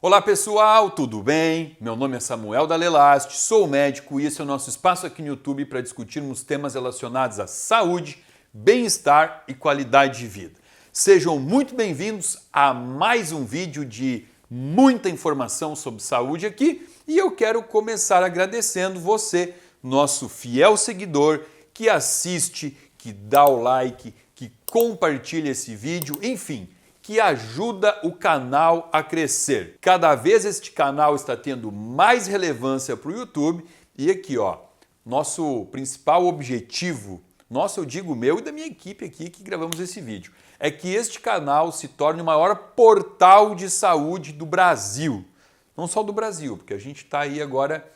Olá pessoal, tudo bem? Meu nome é Samuel Dalelast, sou médico e esse é o nosso espaço aqui no YouTube para discutirmos temas relacionados à saúde, bem-estar e qualidade de vida. Sejam muito bem-vindos a mais um vídeo de muita informação sobre saúde aqui e eu quero começar agradecendo você, nosso fiel seguidor, que assiste, que dá o like, que compartilha esse vídeo, enfim, que ajuda o canal a crescer. Cada vez este canal está tendo mais relevância para o YouTube e aqui, ó, nosso principal objetivo, nosso, eu digo meu e da minha equipe aqui que gravamos esse vídeo, é que este canal se torne o maior portal de saúde do Brasil. Não só do Brasil, porque a gente está aí agora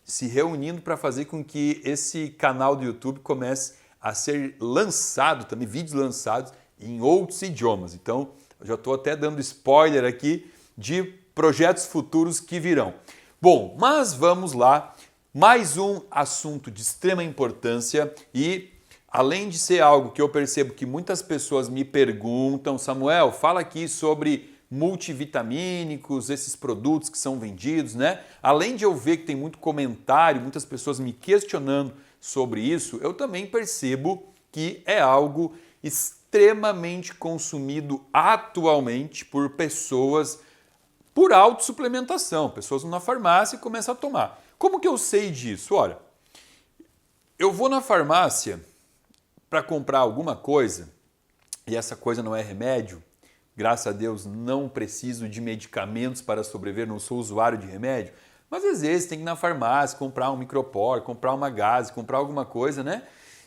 se reunindo para fazer com que esse canal do YouTube comece a ser lançado, também vídeos lançados em outros idiomas. Então, eu já estou até dando spoiler aqui de projetos futuros que virão. Bom, mas vamos lá. Mais um assunto de extrema importância e, além de ser algo que eu percebo que muitas pessoas me perguntam, Samuel, fala aqui sobre multivitamínicos, esses produtos que são vendidos, né? Além de eu ver que tem muito comentário, muitas pessoas me questionando sobre isso, eu também percebo que é algo extremamente consumido atualmente por pessoas por autossuplementação. Pessoas vão na farmácia e começam a tomar. Como que eu sei disso? Olha, eu vou na farmácia para comprar alguma coisa e essa coisa não é remédio. Graças a Deus não preciso de medicamentos para sobreviver, não sou usuário de remédio. Mas às vezes tem que ir na farmácia, comprar um micropor, comprar uma gase, comprar alguma coisa, né?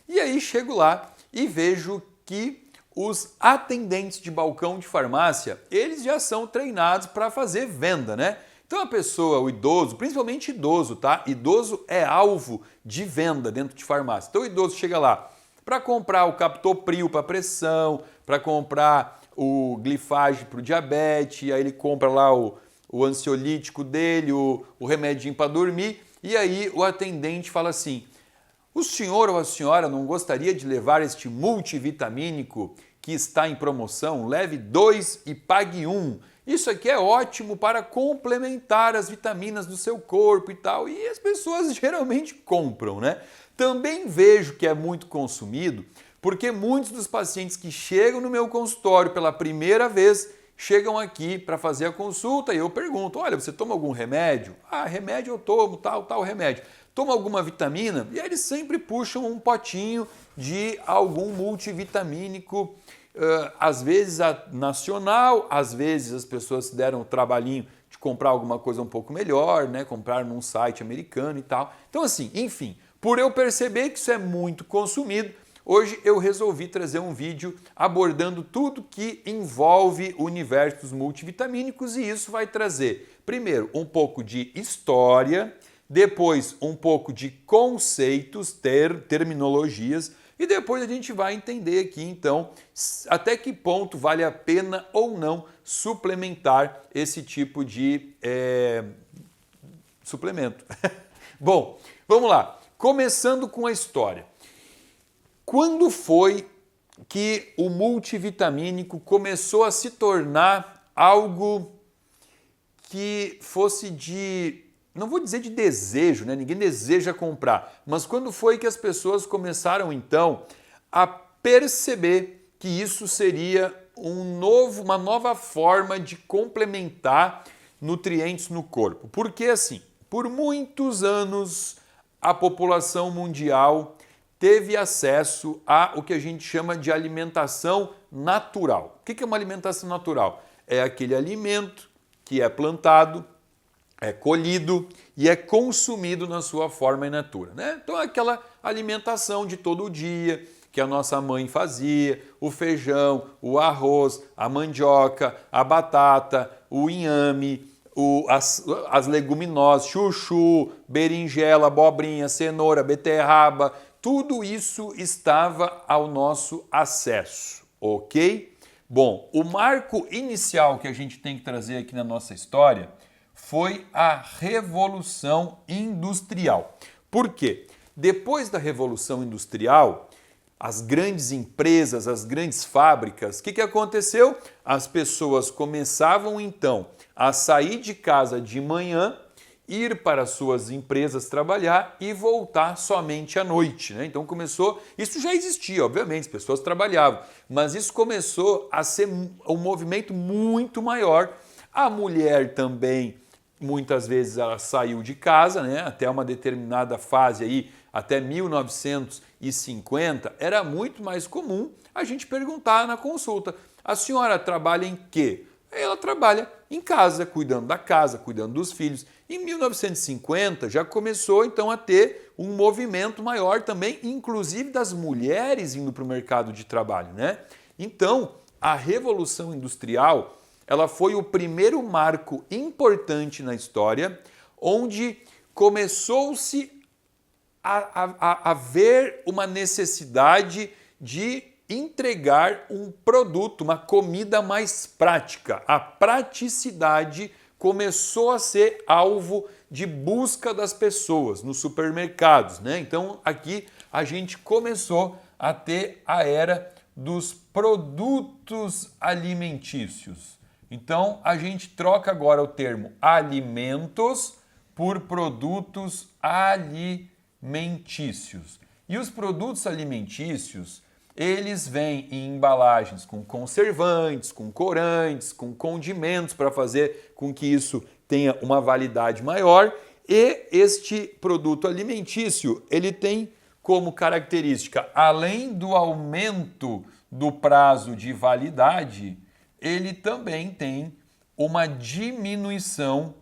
E aí chego lá e vejo que os atendentes de balcão de farmácia, eles já são treinados para fazer venda, né? Então a pessoa, o idoso, principalmente idoso, tá? Idoso é alvo de venda dentro de farmácia. Então o idoso chega lá para comprar o captopril para pressão, para comprar o glifage para o diabetes, aí ele compra lá o ansiolítico dele, o remedinho para dormir, e aí o atendente fala assim: o senhor ou a senhora não gostaria de levar este multivitamínico que está em promoção? Leve 2 e pague 1. Isso aqui é ótimo para complementar as vitaminas do seu corpo e tal. E as pessoas geralmente compram, né? Também vejo que é muito consumido porque muitos dos pacientes que chegam no meu consultório pela primeira vez chegam aqui para fazer a consulta e eu pergunto: olha, você toma algum remédio? Ah, remédio eu tomo, tal remédio. Toma alguma vitamina? E aí eles sempre puxam um potinho de algum multivitamínico, às vezes nacional, às vezes as pessoas se deram o trabalhinho de comprar alguma coisa um pouco melhor, né? Comprar num site americano e tal. Então assim, enfim, por eu perceber que isso é muito consumido, hoje eu resolvi trazer um vídeo abordando tudo que envolve o universo dos multivitamínicos e isso vai trazer, primeiro, um pouco de história, depois um pouco de conceitos, terminologias e depois a gente vai entender aqui então até que ponto vale a pena ou não suplementar esse tipo de suplemento. Bom, vamos lá. Começando com a história. Quando foi que o multivitamínico começou a se tornar algo que fosse de, não vou dizer de desejo, né? Ninguém deseja comprar, mas quando foi que as pessoas começaram então a perceber que isso seria uma nova forma de complementar nutrientes no corpo? Porque assim, por muitos anos a população mundial teve acesso a o que a gente chama de alimentação natural. O que é uma alimentação natural? É aquele alimento que é plantado, é colhido e é consumido na sua forma in natura, né? Então é aquela alimentação de todo dia que a nossa mãe fazia, o feijão, o arroz, a mandioca, a batata, o inhame, as leguminosas, chuchu, berinjela, abobrinha, cenoura, beterraba, tudo isso estava ao nosso acesso, ok? Bom, o marco inicial que a gente tem que trazer aqui na nossa história foi a Revolução Industrial. Por quê? Depois da Revolução Industrial, as grandes empresas, as grandes fábricas, o que aconteceu? As pessoas começavam então a sair de casa de manhã, ir para suas empresas trabalhar e voltar somente à noite, né? Então começou, isso já existia, obviamente, as pessoas trabalhavam, mas isso começou a ser um movimento muito maior. A mulher também, muitas vezes, ela saiu de casa, né? Até uma determinada fase aí, até 1950, era muito mais comum a gente perguntar na consulta: a senhora trabalha em quê? Ela trabalha em casa, cuidando da casa, cuidando dos filhos. Em 1950 já começou então a ter um movimento maior também, inclusive das mulheres indo para o mercado de trabalho, né? Então, a Revolução Industrial, ela foi o primeiro marco importante na história, onde começou-se a ver uma necessidade de entregar um produto, uma comida mais prática. A praticidade começou a ser alvo de busca das pessoas nos supermercados, né? Então aqui a gente começou a ter a era dos produtos alimentícios. Então a gente troca agora o termo alimentos por produtos alimentícios. E os produtos alimentícios, eles vêm em embalagens com conservantes, com corantes, com condimentos para fazer com que isso tenha uma validade maior. E este produto alimentício, ele tem como característica, além do aumento do prazo de validade, ele também tem uma diminuição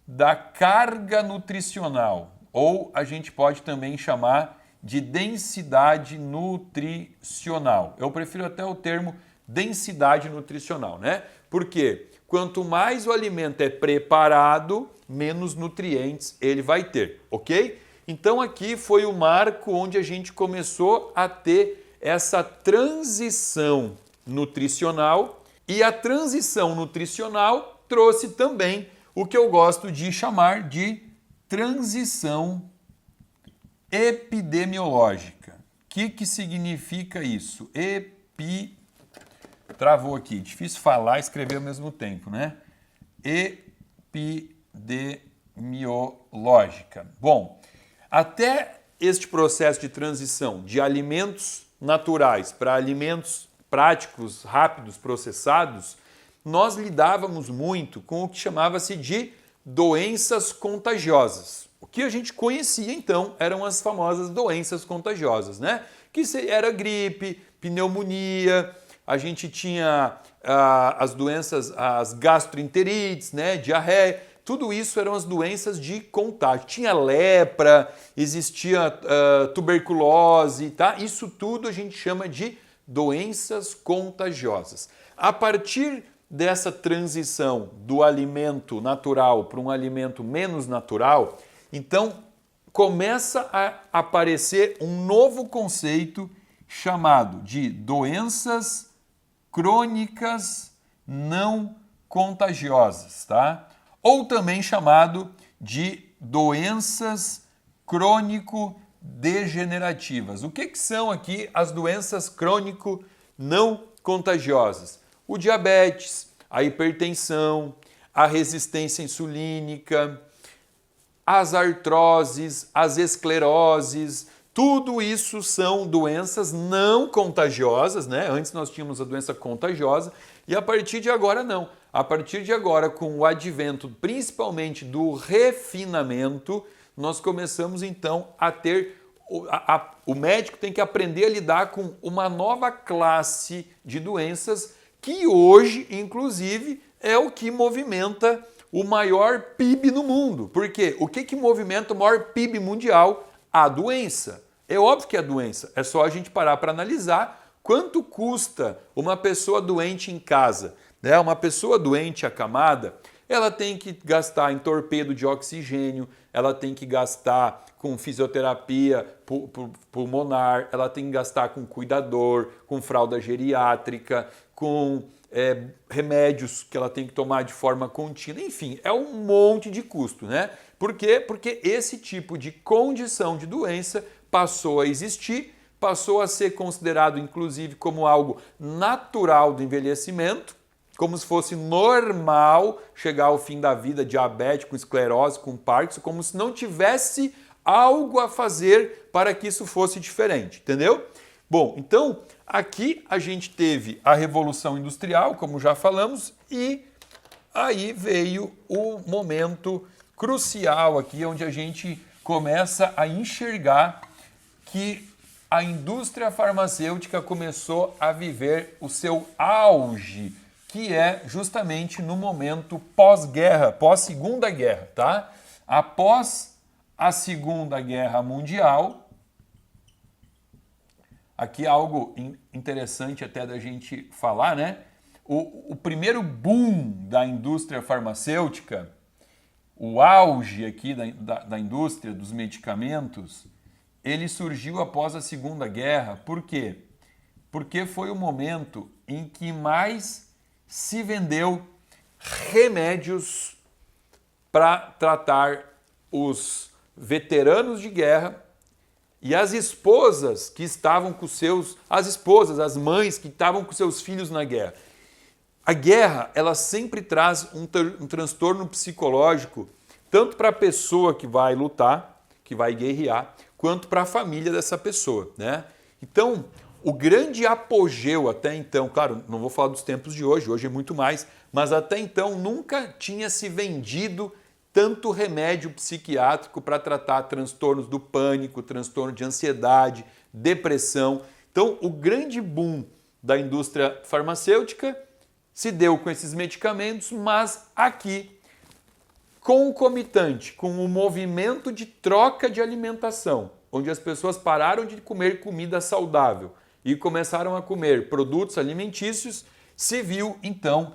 da carga nutricional, ou a gente pode também chamar de densidade nutricional. Eu prefiro até o termo densidade nutricional, né? Porque quanto mais o alimento é preparado, menos nutrientes ele vai ter, ok? Então aqui foi o marco onde a gente começou a ter essa transição nutricional, e a transição nutricional trouxe também o que eu gosto de chamar de transição epidemiológica. O que significa isso? Travou aqui, difícil falar e escrever ao mesmo tempo, né? Epidemiológica. Bom, até este processo de transição de alimentos naturais para alimentos práticos, rápidos, processados, nós lidávamos muito com o que chamava-se de doenças contagiosas. O que a gente conhecia, então, eram as famosas doenças contagiosas, né? Que era gripe, pneumonia, a gente tinha as doenças, as gastroenterites, né? Diarreia, tudo isso eram as doenças de contágio. Tinha lepra, existia tuberculose, tá? Isso tudo a gente chama de doenças contagiosas. A partir dessa transição do alimento natural para um alimento menos natural, então começa a aparecer um novo conceito chamado de doenças crônicas não contagiosas, tá? Ou também chamado de doenças crônico-degenerativas. O que são aqui as doenças crônico não contagiosas? O diabetes, a hipertensão, a resistência insulínica, as artroses, as escleroses, tudo isso são doenças não contagiosas, né? Antes nós tínhamos a doença contagiosa e a partir de agora não. A partir de agora, com o advento principalmente do refinamento, nós começamos então a ter... O médico tem que aprender a lidar com uma nova classe de doenças que hoje, inclusive, é o que movimenta o maior PIB no mundo. Por quê? O que movimenta o maior PIB mundial? A doença. É óbvio que é a doença. É só a gente parar para analisar quanto custa uma pessoa doente em casa. Né? Uma pessoa doente acamada, ela tem que gastar em torpedo de oxigênio, ela tem que gastar com fisioterapia pulmonar, ela tem que gastar com cuidador, com fralda geriátrica, com remédios que ela tem que tomar de forma contínua, enfim, é um monte de custo, né? Por quê? Porque esse tipo de condição de doença passou a existir, passou a ser considerado inclusive como algo natural do envelhecimento, como se fosse normal chegar ao fim da vida diabético, com esclerose, com Parkinson, como se não tivesse algo a fazer para que isso fosse diferente, entendeu? Bom, então aqui a gente teve a Revolução Industrial, como já falamos, e aí veio o momento crucial aqui, onde a gente começa a enxergar que a indústria farmacêutica começou a viver o seu auge, que é justamente no momento pós-guerra, pós-segunda guerra, tá? Após a Segunda Guerra Mundial, aqui algo interessante até da gente falar, né? O primeiro boom da indústria farmacêutica, o auge aqui da indústria dos medicamentos, ele surgiu após a Segunda Guerra. Por quê? Porque foi o momento em que mais se vendeu remédios para tratar os veteranos de guerra e as esposas que estavam com as mães que estavam com seus filhos na guerra. A guerra, ela sempre traz um transtorno psicológico, tanto para a pessoa que vai lutar, que vai guerrear, quanto para a família dessa pessoa, né? Então, o grande apogeu até então, claro, não vou falar dos tempos de hoje é muito mais, mas até então nunca tinha se vendido tanto remédio psiquiátrico para tratar transtornos do pânico, transtorno de ansiedade, depressão. Então, o grande boom da indústria farmacêutica se deu com esses medicamentos, mas aqui, concomitante com o movimento de troca de alimentação, onde as pessoas pararam de comer comida saudável e começaram a comer produtos alimentícios, se viu então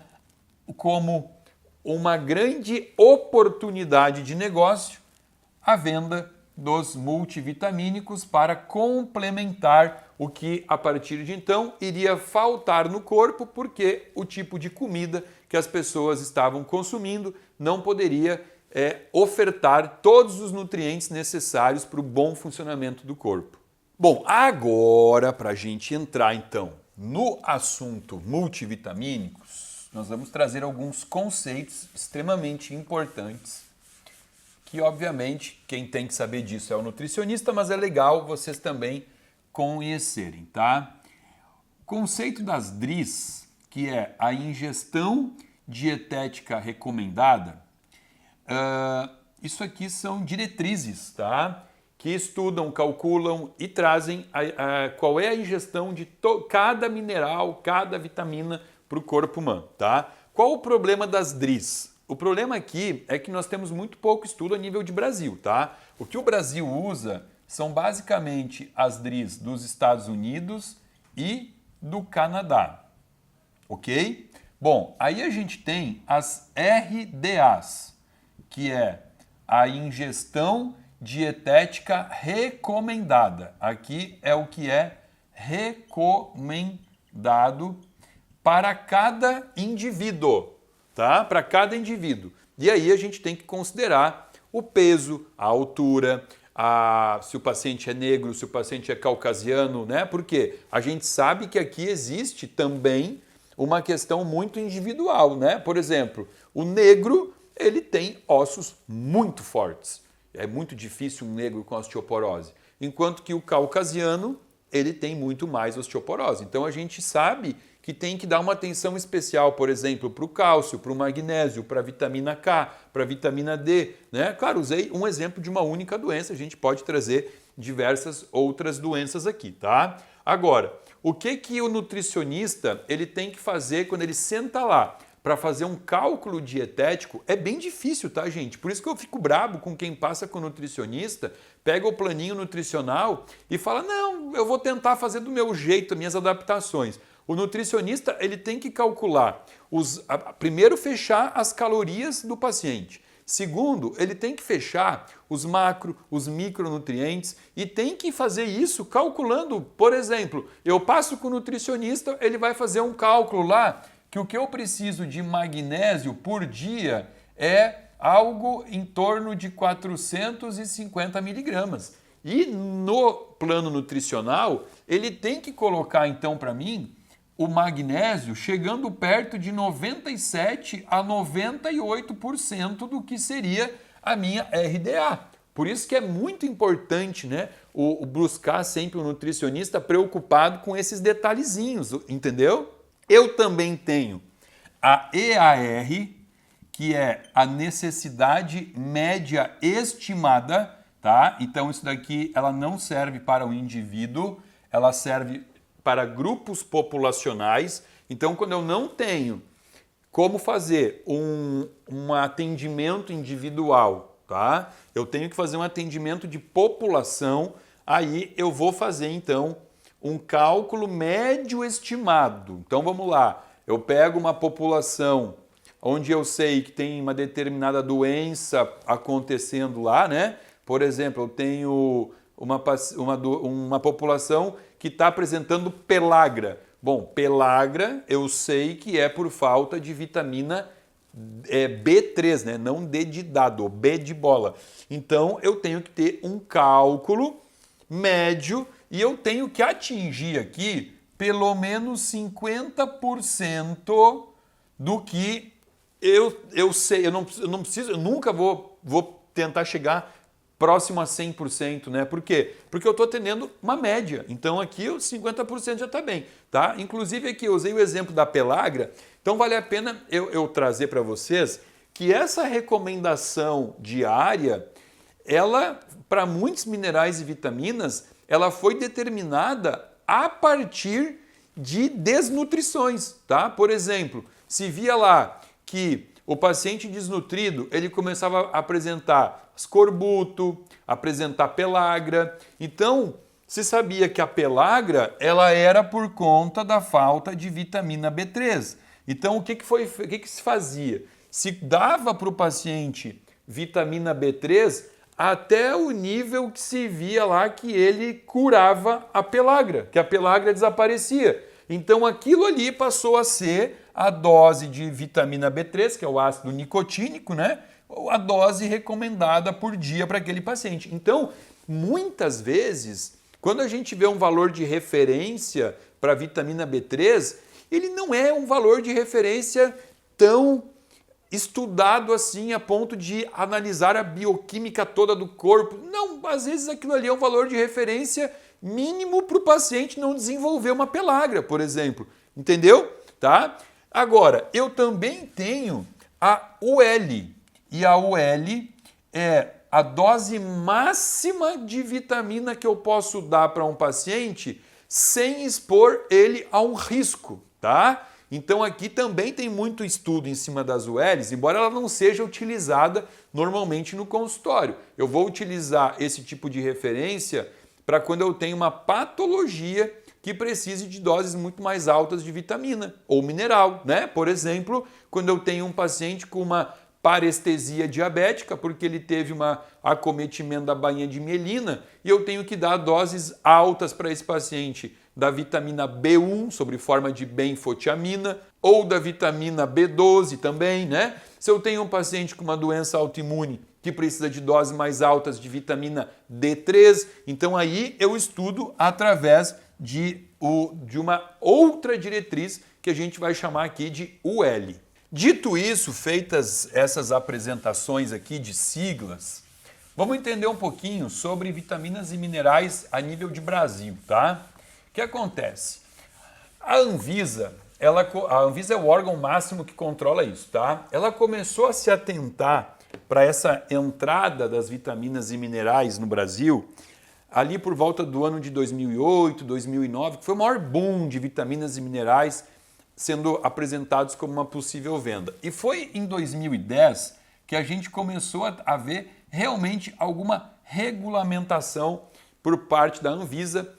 como uma grande oportunidade de negócio a venda dos multivitamínicos para complementar o que a partir de então iria faltar no corpo, porque o tipo de comida que as pessoas estavam consumindo não poderia ofertar todos os nutrientes necessários para o bom funcionamento do corpo. Bom, agora para a gente entrar então no assunto multivitamínicos, nós vamos trazer alguns conceitos extremamente importantes que, obviamente, quem tem que saber disso é o nutricionista, mas é legal vocês também conhecerem, tá? O conceito das DRIs, que é a ingestão dietética recomendada, isso aqui são diretrizes, tá? Que estudam, calculam e trazem qual é a ingestão de cada mineral, cada vitamina para o corpo humano, tá? Qual o problema das DRIs? O problema aqui é que nós temos muito pouco estudo a nível de Brasil, tá? O que o Brasil usa são basicamente as DRIs dos Estados Unidos e do Canadá, ok? Bom, aí a gente tem as RDAs, que é a ingestão dietética recomendada. Aqui é o que é recomendado para cada indivíduo, tá? Para cada indivíduo. E aí a gente tem que considerar o peso, a altura, se o paciente é negro, se o paciente é caucasiano, né? Porque a gente sabe que aqui existe também uma questão muito individual, né? Por exemplo, o negro, ele tem ossos muito fortes. É muito difícil um negro com osteoporose. Enquanto que o caucasiano, ele tem muito mais osteoporose. Então a gente sabe que tem que dar uma atenção especial, por exemplo, para o cálcio, para o magnésio, para a vitamina K, para a vitamina D, né? Claro, usei um exemplo de uma única doença, a gente pode trazer diversas outras doenças aqui, tá? Agora, o que o nutricionista ele tem que fazer quando ele senta lá para fazer um cálculo dietético? É bem difícil, tá, gente? Por isso que eu fico brabo com quem passa com o nutricionista, pega o planinho nutricional e fala, não, eu vou tentar fazer do meu jeito, minhas adaptações. O nutricionista ele tem que calcular, primeiro fechar as calorias do paciente. Segundo, ele tem que fechar os macro, os micronutrientes e tem que fazer isso calculando, por exemplo, eu passo com o nutricionista, ele vai fazer um cálculo lá que o que eu preciso de magnésio por dia é algo em torno de 450 miligramas. E no plano nutricional, ele tem que colocar então para mim o magnésio chegando perto de 97 a 98% do que seria a minha RDA. Por isso que é muito importante, né, o buscar sempre um nutricionista preocupado com esses detalhezinhos, entendeu? Eu também tenho a EAR, que é a necessidade média estimada, tá? Então isso daqui ela não serve para o indivíduo, ela serve para grupos populacionais. Então quando eu não tenho como fazer um atendimento individual, tá? Eu tenho que fazer um atendimento de população, aí eu vou fazer então um cálculo médio estimado. Então vamos lá, eu pego uma população onde eu sei que tem uma determinada doença acontecendo lá, né? Por exemplo, eu tenho uma população que está apresentando pelagra. Bom, pelagra eu sei que é por falta de vitamina B3, né? Não D de dado, B de bola. Então eu tenho que ter um cálculo médio e eu tenho que atingir aqui pelo menos 50% do que eu sei. Eu não preciso, eu nunca vou tentar chegar próximo a 100%, né? Por quê? Porque eu estou atendendo uma média. Então aqui os 50% já está bem, tá? Inclusive aqui eu usei o exemplo da pelagra, então vale a pena eu trazer para vocês que essa recomendação diária, ela, para muitos minerais e vitaminas, ela foi determinada a partir de desnutrições, tá? Por exemplo, se via lá que o paciente desnutrido, ele começava a apresentar escorbuto, apresentar pelagra. Então, se sabia que a pelagra, ela era por conta da falta de vitamina B3. Então, o que se fazia? Se dava para o paciente vitamina B3 até o nível que se via lá que ele curava a pelagra, que a pelagra desaparecia. Então, aquilo ali passou a ser a dose de vitamina B3, que é o ácido nicotínico, né? A dose recomendada por dia para aquele paciente. Então, muitas vezes, quando a gente vê um valor de referência para a vitamina B3, ele não é um valor de referência tão estudado assim a ponto de analisar a bioquímica toda do corpo. Não, às vezes aquilo ali é um valor de referência mínimo para o paciente não desenvolver uma pelagra, por exemplo. Entendeu? Tá? Agora, eu também tenho a UL. E a UL é a dose máxima de vitamina que eu posso dar para um paciente sem expor ele a um risco, tá? Então aqui também tem muito estudo em cima das ULs, embora ela não seja utilizada normalmente no consultório. Eu vou utilizar esse tipo de referência para quando eu tenho uma patologia que precise de doses muito mais altas de vitamina ou mineral, né? Por exemplo, quando eu tenho um paciente com uma parestesia diabética, porque ele teve um acometimento da bainha de mielina, e eu tenho que dar doses altas para esse paciente da vitamina B1, sob forma de benfotiamina, ou da vitamina B12 também, né? Se eu tenho um paciente com uma doença autoimune que precisa de doses mais altas de vitamina D3, então aí eu estudo através de uma outra diretriz que a gente vai chamar aqui de UL. Dito isso, feitas essas apresentações aqui de siglas, vamos entender um pouquinho sobre vitaminas e minerais a nível de Brasil, tá? O que acontece? A Anvisa é o órgão máximo que controla isso, tá? Ela começou a se atentar para essa entrada das vitaminas e minerais no Brasil ali por volta do ano de 2008, 2009, que foi o maior boom de vitaminas e minerais sendo apresentados como uma possível venda. E foi em 2010 que a gente começou a ver realmente alguma regulamentação por parte da Anvisa,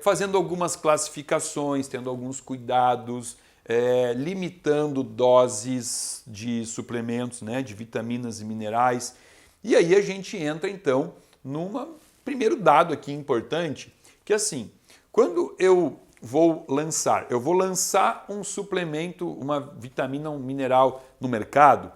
fazendo algumas classificações, tendo alguns cuidados, limitando doses de suplementos, né, de vitaminas e minerais. E aí a gente entra então num primeiro dado aqui importante, que assim, quando eu vou lançar um suplemento, uma vitamina, um mineral no mercado,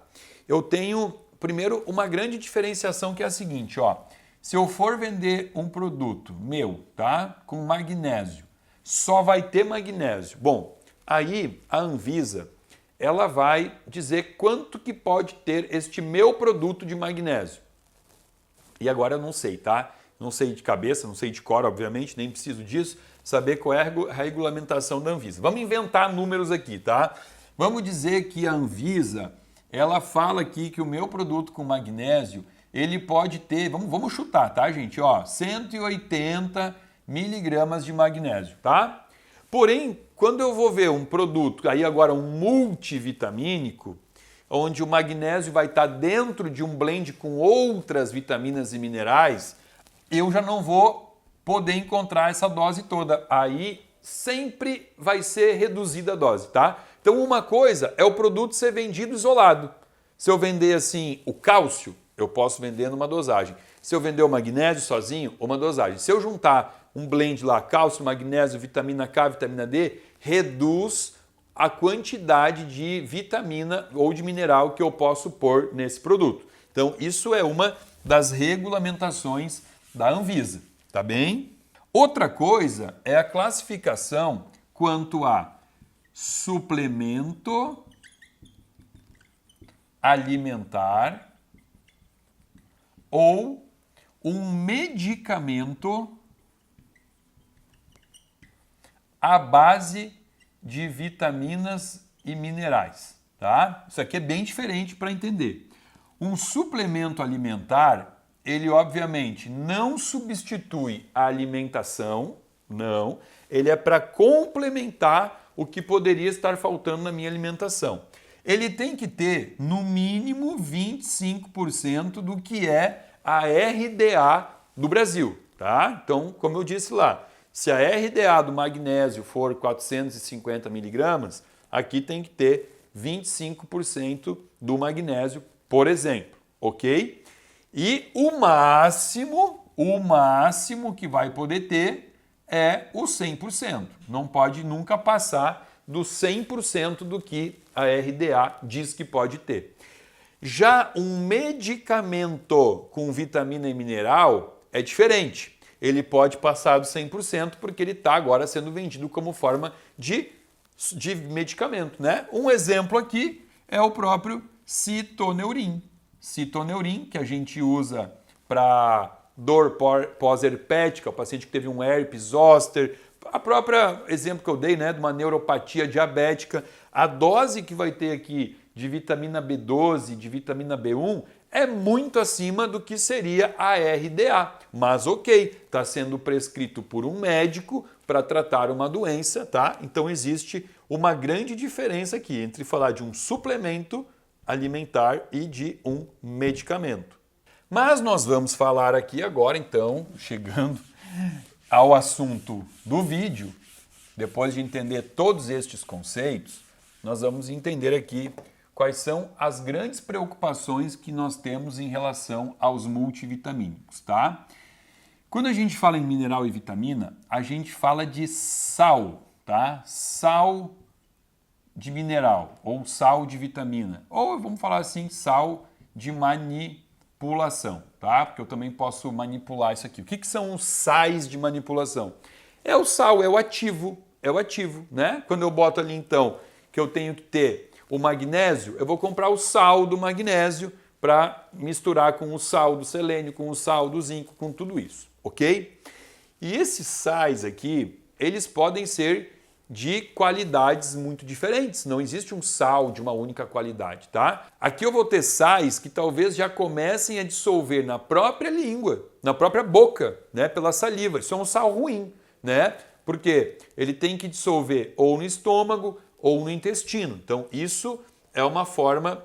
eu tenho primeiro uma grande diferenciação que é a seguinte, ó, se eu for vender um produto meu, tá, com magnésio, só vai ter magnésio. Bom, Aí a Anvisa, ela vai dizer quanto que pode ter este meu produto de magnésio. E agora eu não sei, tá? Não sei de cabeça, não sei de cor, obviamente, nem preciso disso, saber qual é a regulamentação da Anvisa. Vamos inventar números aqui, tá? Vamos dizer que a Anvisa, ela fala aqui que o meu produto com magnésio, ele pode ter, vamos chutar, tá, gente? Ó, 180 miligramas de magnésio, tá? Porém, quando eu vou ver um produto, aí agora um multivitamínico, onde o magnésio vai estar dentro de um blend com outras vitaminas e minerais, eu já não vou poder encontrar essa dose toda. Aí sempre vai ser reduzida a dose, tá? Então uma coisa é o produto ser vendido isolado. Se eu vender assim o cálcio, eu posso vender numa dosagem. Se eu vender o magnésio sozinho, uma dosagem. Se eu juntar um blend lá, cálcio, magnésio, vitamina K, vitamina D, reduz a quantidade de vitamina ou de mineral que eu posso pôr nesse produto. Então, isso é uma das regulamentações da Anvisa, tá bem? Outra coisa é a classificação quanto a suplemento alimentar ou um medicamento à base de vitaminas e minerais, tá? Isso aqui é bem diferente para entender. Um suplemento alimentar, ele obviamente não substitui a alimentação, não. Ele é para complementar o que poderia estar faltando na minha alimentação. Ele tem que ter, no mínimo, 25% do que é a RDA do Brasil, tá? Então, como eu disse lá, se a RDA do magnésio for 450 miligramas, aqui tem que ter 25% do magnésio, por exemplo, ok? E o máximo que vai poder ter é o 100%. Não pode nunca passar do 100% do que a RDA diz que pode ter. Já um medicamento com vitamina e mineral é diferente. Ele pode passar do 100% porque ele está agora sendo vendido como forma de medicamento, né? Um exemplo aqui é o próprio Citoneurin. Citoneurin, que a gente usa para dor pós-herpética, o paciente que teve um herpes zoster, a própria exemplo que eu dei, né, de uma neuropatia diabética, a dose que vai ter aqui de vitamina B12, de vitamina B1, é muito acima do que seria a RDA. Mas ok, está sendo prescrito por um médico para tratar uma doença, tá? Então existe uma grande diferença aqui entre falar de um suplemento alimentar e de um medicamento. Mas nós vamos falar aqui agora, então, chegando ao assunto do vídeo, depois de entender todos estes conceitos, nós vamos entender aqui quais são as grandes preocupações que nós temos em relação aos multivitamínicos, tá? Quando a gente fala em mineral e vitamina, a gente fala de sal, tá? Sal de mineral ou sal de vitamina, ou vamos falar assim, sal de manipulação, tá? Porque eu também posso manipular isso aqui. O que são os sais de manipulação? É o sal, é o ativo, né? Quando eu boto ali então que eu tenho que ter o magnésio, eu vou comprar o sal do magnésio para misturar com o sal do selênio, com o sal do zinco, com tudo isso, ok? E esses sais aqui, eles podem ser de qualidades muito diferentes. Não existe um sal de uma única qualidade, tá? Aqui eu vou ter sais que talvez já comecem a dissolver na própria língua, na própria boca, né? Pela saliva. Isso é um sal ruim, né? Porque ele tem que dissolver ou no estômago ou no intestino. Então, isso é uma forma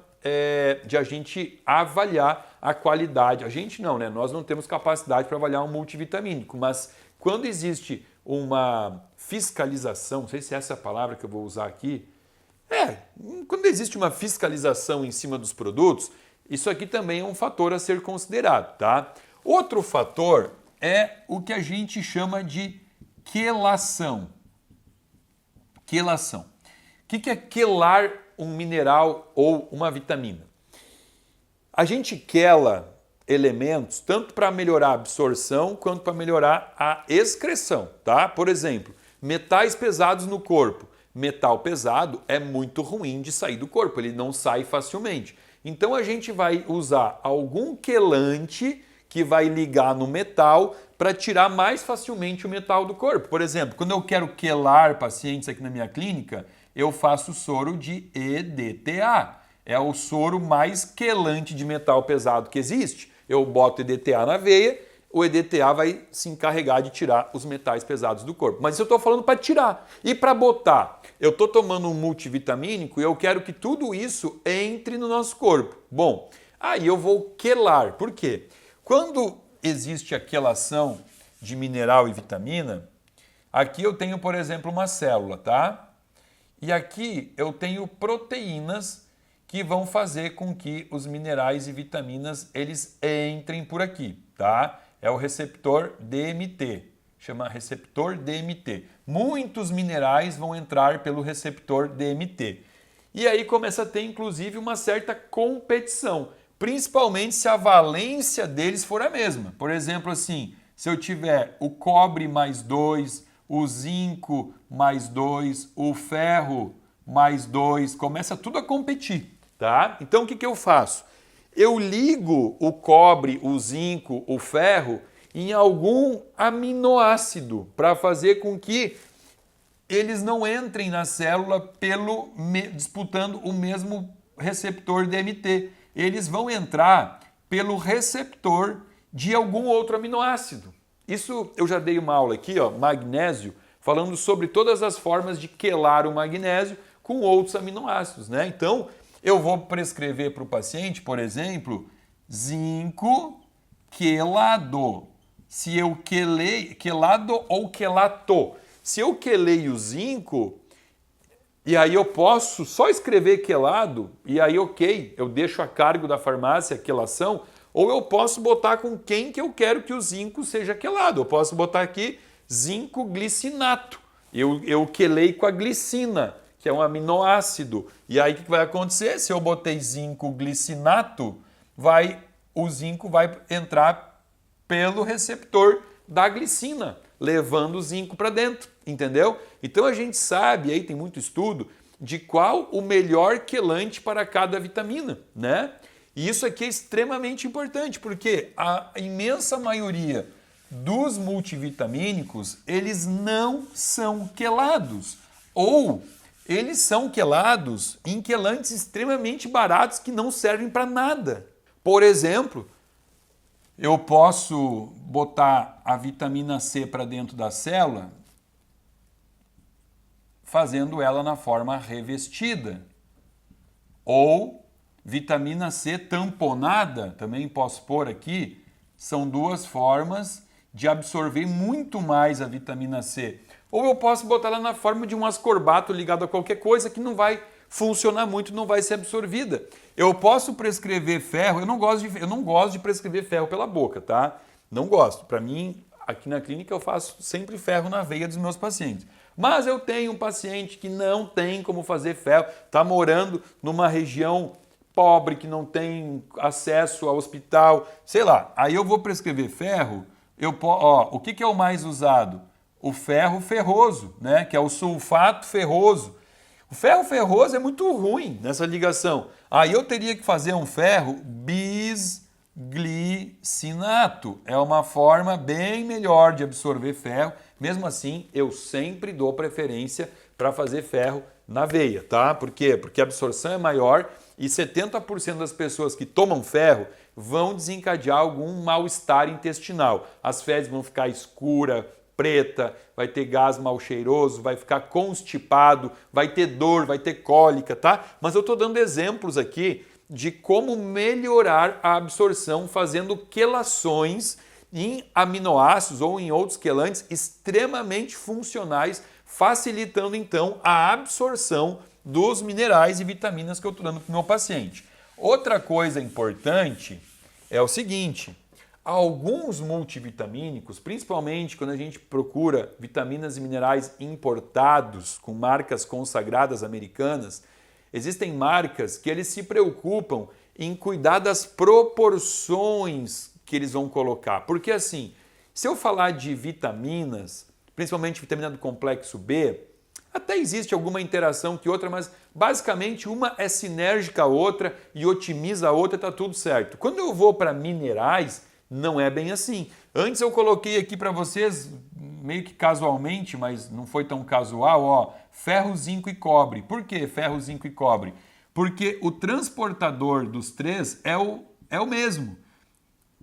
de a gente avaliar a qualidade. A gente não, né? Nós não temos capacidade para avaliar um multivitamínico, mas quando existe uma fiscalização, não sei se é essa a palavra que eu vou usar aqui, quando existe uma fiscalização em cima dos produtos, isso aqui também é um fator a ser considerado, tá? Outro fator é o que a gente chama de quelação. Quelação. O que é quelar um mineral ou uma vitamina? A gente quela elementos tanto para melhorar a absorção quanto para melhorar a excreção, tá? Por exemplo, metais pesados no corpo. metal pesado é muito ruim de sair do corpo, ele não sai facilmente. Então a gente vai usar algum quelante que vai ligar no metal para tirar mais facilmente o metal do corpo. Por exemplo, quando eu quero quelar pacientes aqui na minha clínica, eu faço soro de EDTA. É o soro mais quelante de metal pesado que existe. Eu boto EDTA na veia, o EDTA vai se encarregar de tirar os metais pesados do corpo. Mas isso eu estou falando para tirar. E para botar? Eu estou tomando um multivitamínico e eu quero que tudo isso entre no nosso corpo. Bom, aí eu vou quelar. Por quê? Quando existe a quelação de mineral e vitamina, aqui eu tenho, por exemplo, uma célula, tá? E aqui eu tenho proteínas que vão fazer com que os minerais e vitaminas eles entrem por aqui, tá? É o receptor DMT, chama receptor DMT. Muitos minerais vão entrar pelo receptor DMT. E aí começa a ter inclusive uma certa competição, principalmente se a valência deles for a mesma. Por exemplo, assim, se eu tiver o cobre mais 2, o zinco mais 2, o ferro mais 2, começa tudo a competir, tá? Então o que eu faço? Eu ligo o cobre, o zinco, o ferro em algum aminoácido para fazer com que eles não entrem na célula disputando o mesmo receptor DMT. Eles vão entrar pelo receptor de algum outro aminoácido. Isso eu já dei uma aula aqui, ó, magnésio, falando sobre todas as formas de quelar o magnésio com outros aminoácidos, né? Então, eu vou prescrever para o paciente, por exemplo, zinco quelado. Se eu quelado ou quelato. Se eu quelei o zinco, e aí eu posso só escrever quelado, e aí ok, eu deixo a cargo da farmácia a quelação, ou eu posso botar com quem que eu quero que o zinco seja quelado. Eu posso botar aqui zinco glicinato. Eu quelei com a glicina, que é um aminoácido. E aí o que vai acontecer? Se eu botei zinco glicinato, o zinco vai entrar pelo receptor da glicina, levando o zinco para dentro, entendeu? Então a gente sabe, aí tem muito estudo, de qual o melhor quelante para cada vitamina, né? E isso aqui é extremamente importante, porque a imensa maioria dos multivitamínicos, eles não são quelados, ou eles são quelados em quelantes extremamente baratos que não servem para nada. Por exemplo, eu posso botar a vitamina C para dentro da célula fazendo ela na forma revestida. Ou vitamina C tamponada, também posso pôr aqui, são duas formas de absorver muito mais a vitamina C. Ou eu posso botar ela na forma de um ascorbato ligado a qualquer coisa que não vai funcionar muito, não vai ser absorvida. Eu posso prescrever ferro, eu não gosto de prescrever ferro pela boca, tá? Não gosto. Para mim, aqui na clínica eu faço sempre ferro na veia dos meus pacientes. Mas eu tenho um paciente que não tem como fazer ferro, está morando numa região pobre, que não tem acesso ao hospital, sei lá. Aí eu vou prescrever ferro, o que é o mais usado? O ferro ferroso, né? Que é o sulfato ferroso. O ferro ferroso é muito ruim nessa ligação. Aí eu teria que fazer um ferro bisglicinato. É uma forma bem melhor de absorver ferro. Mesmo assim, eu sempre dou preferência para fazer ferro na veia, tá? Por quê? Porque a absorção é maior e 70% das pessoas que tomam ferro vão desencadear algum mal-estar intestinal. As fezes vão ficar escuras, preta, vai ter gás mal cheiroso, vai ficar constipado, vai ter dor, vai ter cólica, tá? Mas eu estou dando exemplos aqui de como melhorar a absorção fazendo quelações em aminoácidos ou em outros quelantes extremamente funcionais, facilitando então a absorção dos minerais e vitaminas que eu estou dando para o meu paciente. Outra coisa importante é o seguinte: alguns multivitamínicos, principalmente quando a gente procura vitaminas e minerais importados com marcas consagradas americanas, existem marcas que eles se preocupam em cuidar das proporções que eles vão colocar. Porque assim, se eu falar de vitaminas, principalmente vitamina do complexo B, Até existe alguma interação que outra, mas basicamente uma é sinérgica à outra e otimiza a outra, está tudo certo. Quando eu vou para minerais, não é bem assim. Antes eu coloquei aqui para vocês, meio que casualmente, mas não foi tão casual, ó, ferro, zinco e cobre. Por que ferro, zinco e cobre? Porque o transportador dos três é o mesmo,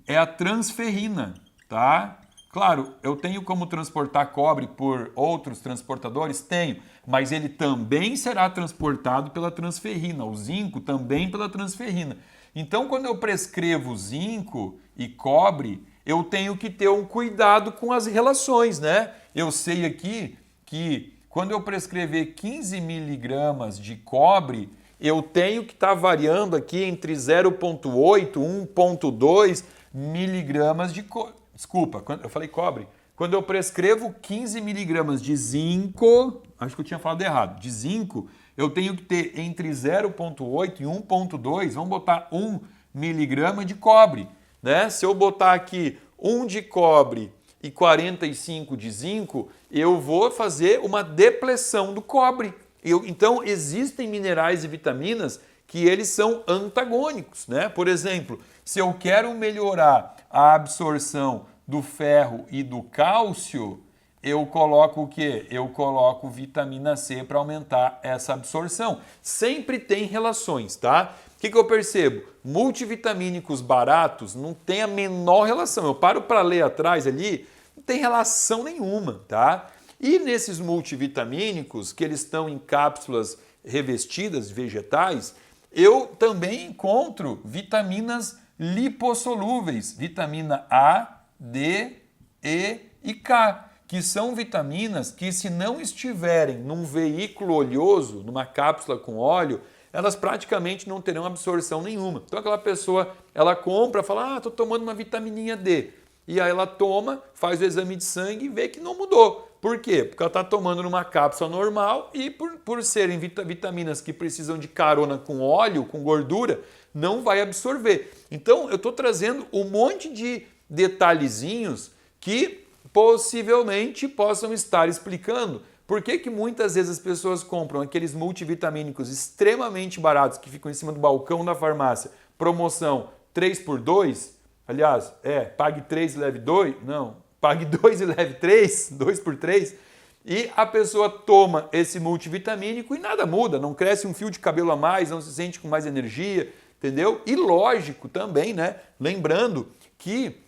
é a transferrina, tá? Claro, eu tenho como transportar cobre por outros transportadores? Tenho, mas ele também será transportado pela transferrina, o zinco também pela transferrina. Então, quando eu prescrevo zinco e cobre, eu tenho que ter um cuidado com as relações, né? Eu sei aqui que quando eu prescrever 15 miligramas de cobre, eu tenho que estar variando aqui entre 0,8 e 1,2 miligramas de cobre. Desculpa, eu falei cobre. Quando eu prescrevo 15 miligramas de zinco, acho que eu tinha falado errado, de zinco, eu tenho que ter entre 0,8 e 1,2, vamos botar 1 miligrama de cobre, né? Se eu botar aqui 1 de cobre e 45 de zinco, eu vou fazer uma depleção do cobre. Então, existem minerais e vitaminas que eles são antagônicos, né? Por exemplo, se eu quero melhorar a absorção do ferro e do cálcio, eu coloco o quê? Eu coloco vitamina C para aumentar essa absorção. Sempre tem relações, tá? O que eu percebo? Multivitamínicos baratos não tem a menor relação. Eu paro para ler atrás ali, não tem relação nenhuma, tá? E nesses multivitamínicos, que eles estão em cápsulas revestidas, vegetais, eu também encontro vitaminas lipossolúveis, vitamina A, D, E e K, que são vitaminas que, se não estiverem num veículo oleoso, numa cápsula com óleo, elas praticamente não terão absorção nenhuma. Então aquela pessoa, ela compra, fala, estou tomando uma vitamininha D. E aí ela toma, faz o exame de sangue e vê que não mudou. Por quê? Porque ela está tomando numa cápsula normal e por serem vitaminas que precisam de carona com óleo, com gordura, não vai absorver. Então eu estou trazendo um monte de detalhezinhos que possivelmente possam estar explicando por que muitas vezes as pessoas compram aqueles multivitamínicos extremamente baratos que ficam em cima do balcão da farmácia, promoção 3 por 2, aliás, pague 3 e leve 2, não, pague 2 e leve 3, 2 por 3, e a pessoa toma esse multivitamínico e nada muda, não cresce um fio de cabelo a mais, não se sente com mais energia, entendeu? E lógico também, né? Lembrando que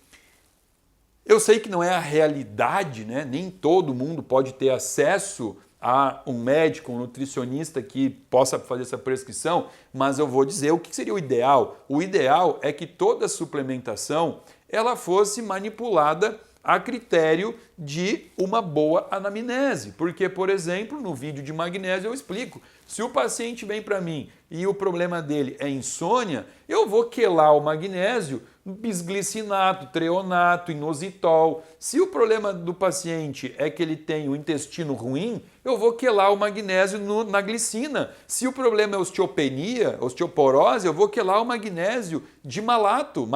eu sei que não é a realidade, né? Nem todo mundo pode ter acesso a um médico, um nutricionista que possa fazer essa prescrição, mas eu vou dizer o que seria o ideal. O ideal é que toda suplementação ela fosse manipulada a critério de uma boa anamnese. Porque, por exemplo, no vídeo de magnésio eu explico, se o paciente vem para mim e o problema dele é insônia, eu vou quelar o magnésio, bisglicinato, treonato, inositol. Se o problema do paciente é que ele tem o intestino ruim, eu vou quelar o magnésio na glicina. Se o problema é osteopenia, osteoporose, eu vou quelar o magnésio de malato.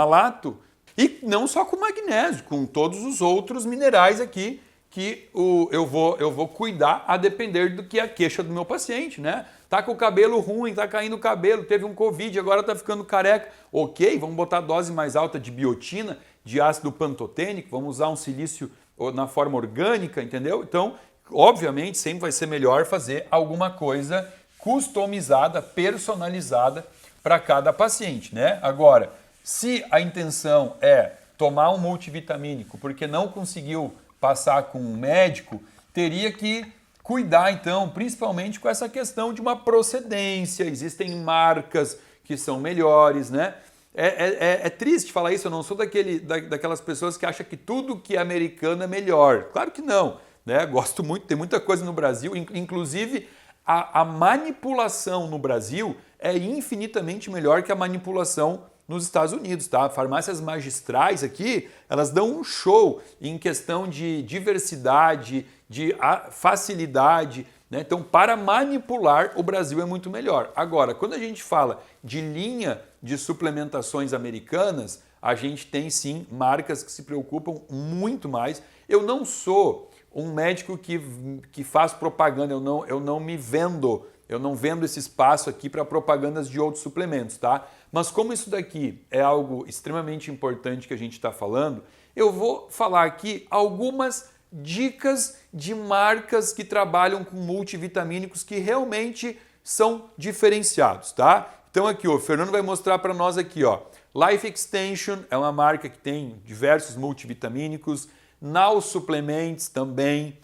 E não só com magnésio, com todos os outros minerais aqui que eu vou cuidar a depender do que é a queixa do meu paciente, né? Tá com o cabelo ruim, tá caindo o cabelo, teve um Covid, agora tá ficando careca. Ok, vamos botar dose mais alta de biotina, de ácido pantotênico, vamos usar um silício na forma orgânica, entendeu? Então, obviamente, sempre vai ser melhor fazer alguma coisa customizada, personalizada para cada paciente, né? Agora, se a intenção é tomar um multivitamínico porque não conseguiu passar com um médico, teria que cuidar então, principalmente com essa questão de uma procedência, existem marcas que são melhores, né? É triste falar isso, eu não sou daquelas pessoas que acham que tudo que é americano é melhor. Claro que não, né? Gosto muito, tem muita coisa no Brasil, inclusive a manipulação no Brasil é infinitamente melhor que a manipulação nos Estados Unidos, tá? Farmácias magistrais aqui, elas dão um show em questão de diversidade, de facilidade, né? Então, para manipular, o Brasil é muito melhor. Agora, quando a gente fala de linha de suplementações americanas, a gente tem sim marcas que se preocupam muito mais. Eu não sou um médico que faz propaganda, eu não me vendo, eu não vendo esse espaço aqui para propagandas de outros suplementos, tá? Mas como isso daqui é algo extremamente importante que a gente está falando, eu vou falar aqui algumas dicas de marcas que trabalham com multivitamínicos que realmente são diferenciados, tá? Então aqui, ó, o Fernando vai mostrar para nós aqui, ó, Life Extension é uma marca que tem diversos multivitamínicos, Now Supplements também,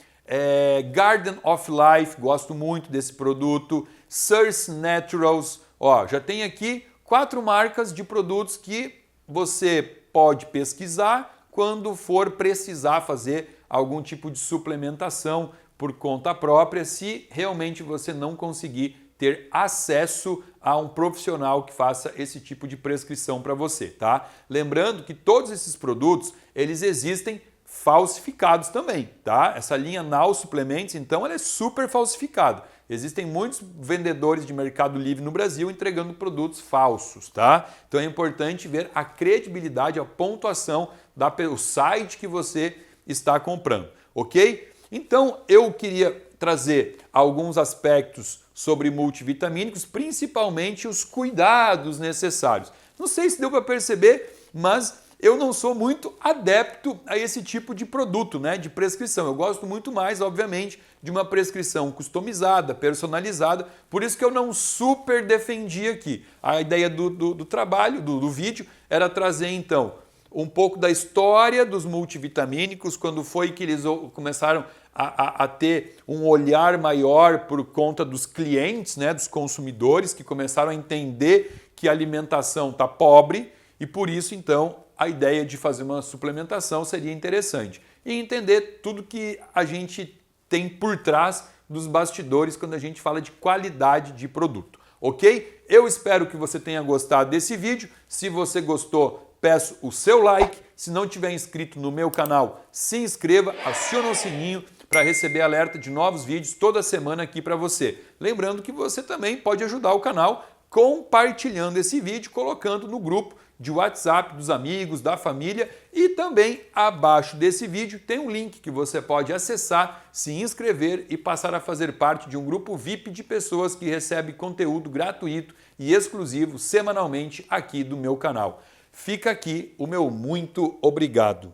Garden of Life, gosto muito desse produto, Source Naturals, ó, já tem aqui 4 marcas de produtos que você pode pesquisar quando for precisar fazer algum tipo de suplementação por conta própria, se realmente você não conseguir ter acesso a um profissional que faça esse tipo de prescrição para você, tá? Lembrando que todos esses produtos, eles existem falsificados também, tá? Essa linha Now Suplements, então, ela é super falsificada. Existem muitos vendedores de Mercado Livre no Brasil entregando produtos falsos, tá? Então é importante ver a credibilidade, a pontuação do site que você está comprando, ok? Então eu queria trazer alguns aspectos sobre multivitamínicos, principalmente os cuidados necessários. Não sei se deu para perceber, mas eu não sou muito adepto a esse tipo de produto, né, de prescrição. Eu gosto muito mais, obviamente, de uma prescrição customizada, personalizada, por isso que eu não super defendi aqui. A ideia do trabalho, do vídeo, era trazer então um pouco da história dos multivitamínicos, quando foi que eles começaram a ter um olhar maior por conta dos clientes, né, dos consumidores, que começaram a entender que a alimentação está pobre e por isso, então, a ideia de fazer uma suplementação seria interessante. E entender tudo que a gente tem por trás dos bastidores quando a gente fala de qualidade de produto, ok? Eu espero que você tenha gostado desse vídeo. Se você gostou, peço o seu like. Se não tiver inscrito no meu canal, se inscreva, aciona o sininho para receber alerta de novos vídeos toda semana aqui para você. Lembrando que você também pode ajudar o canal compartilhando esse vídeo, colocando no grupo de WhatsApp dos amigos, da família, e também abaixo desse vídeo tem um link que você pode acessar, se inscrever e passar a fazer parte de um grupo VIP de pessoas que recebem conteúdo gratuito e exclusivo semanalmente aqui do meu canal. Fica aqui o meu muito obrigado.